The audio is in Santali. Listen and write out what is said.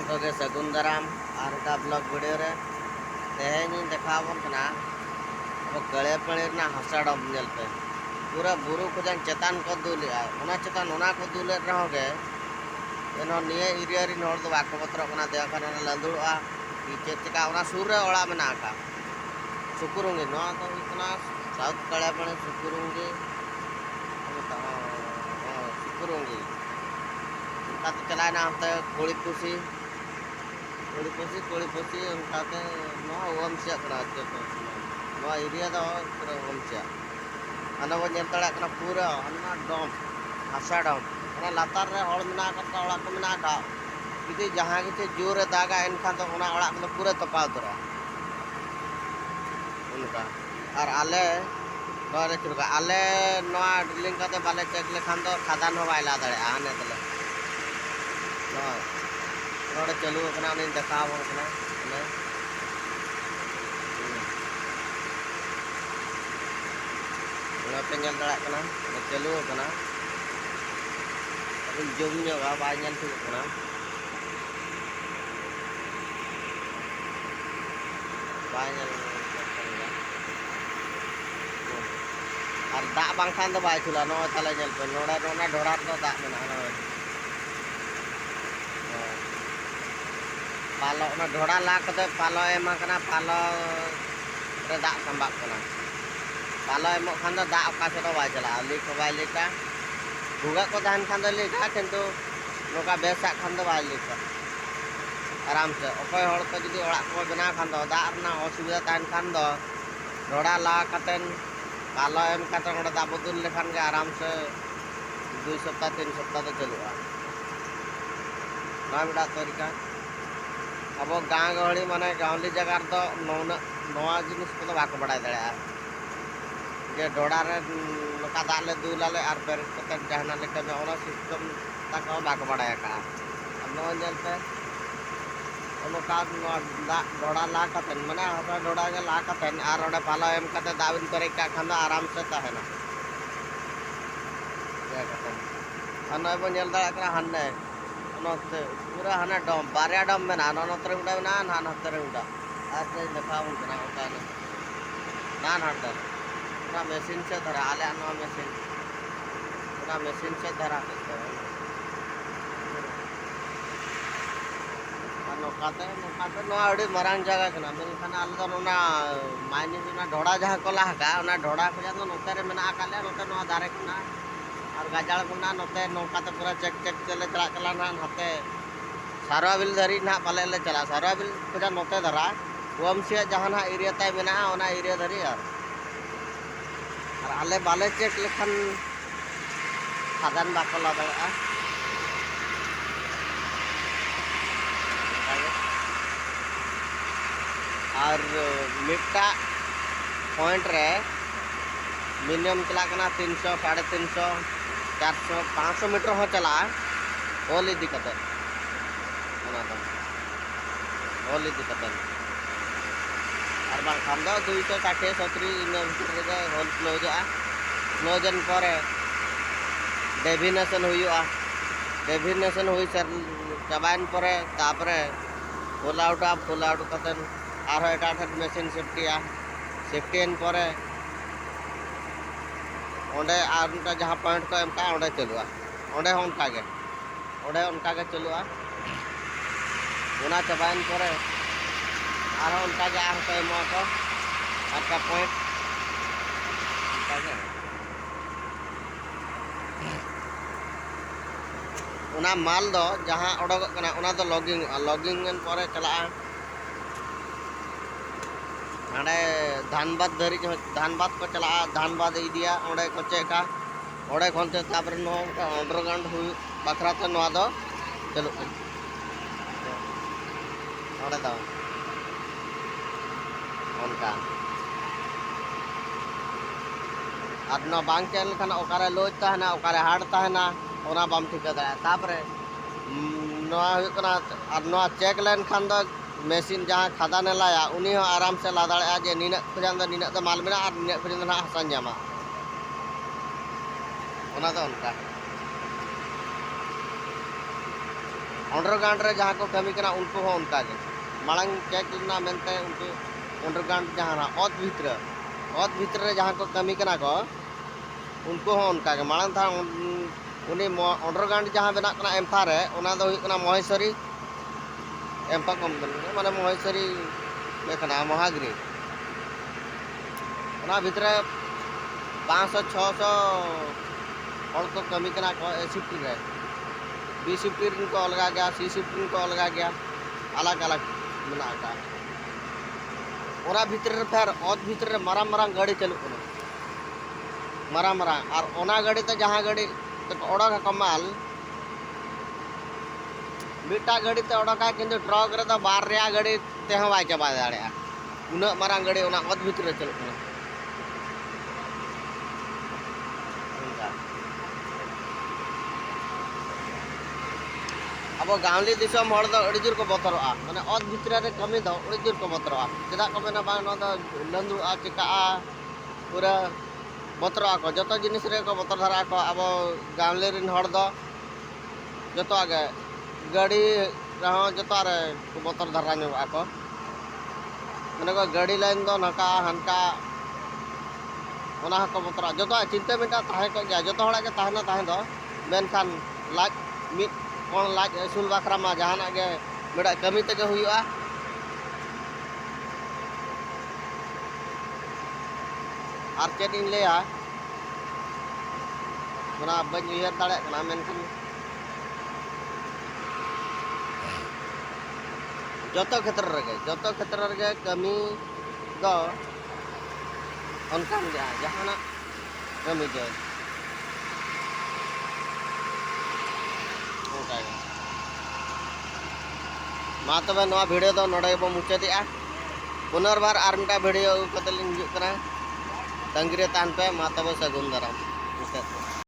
जोतोगे सगुन दाराम और का ब्लॉग वीडियो रे तेहेन देखाबन कना अब गले पणीर ना हसा डम नेलते पूरा बुरु खुजन चेतान को दुले ओना चेतान ओना को दुले रहोगे एनो निये एरिया रिन होड़ दो बाको पत्र कना दे खान ओना लंदुड़आ पीछे चिका ओना सुर रे ओड़ा मेना का सुकुरुंगी नो तो इतना साउथ गले पणे सुकुरुंगी सुकुरुंगी उनका तो चलाए ना हमते कोड़ी पुसी उनका के नो वंशया करा तो नो एरिया दो पूरा वंशया अना वो नेतड़ा कना पूरा अना डोम हसा डोम अना लातार रे होड़ मेना का ओड़ा को मेना का इदि जहां के जोर दागा एनखान तो ओना ओड़ा को पूरा तपाव तोरा उनका और आले नोरे चुरका आले नोआ ड्रिलिंग काते बाले चेक लेखान तो खादान हो बायला दड़े आने तले नो नोड़े चलू कना उनी देखाव कना ने ओना पे ñal दड़ा कना चलू कना अभी जुम ñoga बा ñal ठिक कना बा ñal और दा बांखान तो बाय चुला नो तले ñal पे नोड़ा नोना ढोड़ा तो दा मेना नो पालो ना ढोड़ा ला कते पालो एमा कना पालो रे दा संबाक कना पालो एमो खान दो दा ओका से दो बाय चला लिक बाय लिका भुगा को दान खान दो लिका किंतु नोका बेसा खान दो बाय लिका आराम से ओकय होड़ को जदी ओड़ा को बना खान दो दा रना असुविधा तान खान दो ढोड़ा ला कतेन पालो एम कते ओड़ा दा बदुल लेखान के आराम से 2 सप्ताह 3 सप्ताह तो चलुआ ना बिड़ा तरीका अब गाँ गहली माने गाँवली जगार तो नवा जिनिस को बाको बड़ाय दड़ा जे ढोड़ा रे नोका दाग ले दुलाले और बेर कते जहना लेके में ओना सिस्टम तक बाको बड़ाय का नो जलते ओनोका दा ढोड़ा ला कते माने हसा ढोड़ा के ला कते और ओडे पालो एम कते दाविन करे का खान आराम से तहेना या कते अनय बन जल दड़ा करा हन्ने नोते पूरा हना डम बारिया डम में ना नोतरे उडा ना ना नोतरे उडा आते देखाव कना ओका ना हटदा पूरा मशीन से धरा आले नो मशीन पूरा मशीन से धरा नोकाते नो आड़ी मरांग जगह कना मेनखान आले तो ना मायने ना ढोड़ा जहां को लागा ना ढोड़ा को जा नोतरे मेना काले नोते नो दारे कना और गाजाड़ कुना नोते नौका तो पूरा चेक चेक चले चला चला ना हाते साराबिल धरी ना पाले ले चला साराबिल कुजा नोते धरा वमसिया जहां ना एरिया ताय मेना ओना एरिया धरी और आले बाले चेक लेखन खादान बाको ला दड़ा और मिट्टा पॉइंट रे मिनिमम चला कना 300 350 400 500 मीटर हो चला होली दिक्कत होली दिक्कत और बांग खान दो 260 70 इन भितर रे होल फ्लो जा फ्लो जन परे डेफिनेशन हुई सर चबाइन परे तापरे फुल आउट कतन और एटा मशीन सेफ्टी परे ओंडे आर उनका जहां पॉइंट को एम का ओंडे चलुआ ओंडे उनका के चलुआ ओना चबाइन परे आर उनका के आर को एमो को आर का पॉइंट उनका के ओना माल दो जहां ओडोग कना ओना दो लॉगिंग परे चला हाडे धानबाद धरी धानबाद को चला धानबाद इदिया ओडे को चेका ओडे खनते तापर नो अंडरग्राउंड हुई बखरा तो नवा दो चलो ओडे दो उनका और नो बांग चल खाना ओकारे लोज ताहना ओकारे हार्ड ताहना ओना बाम ठिका दा तापरे नो कना और नो चेक लेन खान दो मशीन जहाँ खादा ने लाया उन्हीं हो आराम से ला दाड़ा जे नीना खुजान नीना माल मेना और नीना खुजान ना हसन जामा ओना तो उनका अंडरग्राउंड रे जहाँ को कमी कना उनको हो उनका के मांग चेक ना मेनते उनको अंडरग्राउंड जहाँ ओत भीतर रे जहाँ को कमी कना को उनको हो उनका के मांग था उन्हें अंडरग्राउंड जहाँ बना कना एम्फा रे उना दो हुई कना महेश्वरी एम्फा कम माने महेश्वरी लेखना महागिरी उना भीतर 500-600 और को कमी कना को ए शिफ्ट रे बी शिफ्ट को अलगा गया सी शिफ्ट को अलगा गया अलग अलग मेना का ओना भीतर रे फेर ओत भीतर रे माराम माराम गाड़ी चलु कना माराम माराम और ओना गाड़ी तो जहाँ गाड़ी तो ओडा का कमाल मिटा गाड़ी ते ओडा का किंतु ट्रक रे तो बार रे गाड़ी ते हम बाय चबा दाड़े उना माराम गाड़ी ओना ओत भीतर रे चलु कना अब गाँवली दिसम हड़ दो अड़ी जोर को बतरवा माने ओत भीतर रे कमी दो अड़ी जोर को बतरवा चेदा को मेना बा न दो लंदुआ चिका पूरा बतरवा को जतो जिनिस रे को बतर धरा को अब गाँवली रिन हड़ दो जतो आगे गाड़ी रहो जतो रे को बतर धरा न्योगा को माने को गाड़ी लाइन दो नका हनका ओना को बतरवा जतो चिंता मिटा ताहे को गया जतो हड़ा के ताहना ताहे दो मेनखान लाज मिट कौन लाज असूल बाखरा मा जहाना के बेड़ा कमी तक हुआ और चेक इन ले मना बन उयर दाड़े कना मेनखान जतो क्षेत्र रे कमी दो उनका जहाना कमी दो मा तबे नवा वीडियो दो नोडे बो मुचादिया पुनर्बार आर मिटा वीडियो कतलिन हिजुक कना तंगिरे तान पे मा तबे सगुन दाराम।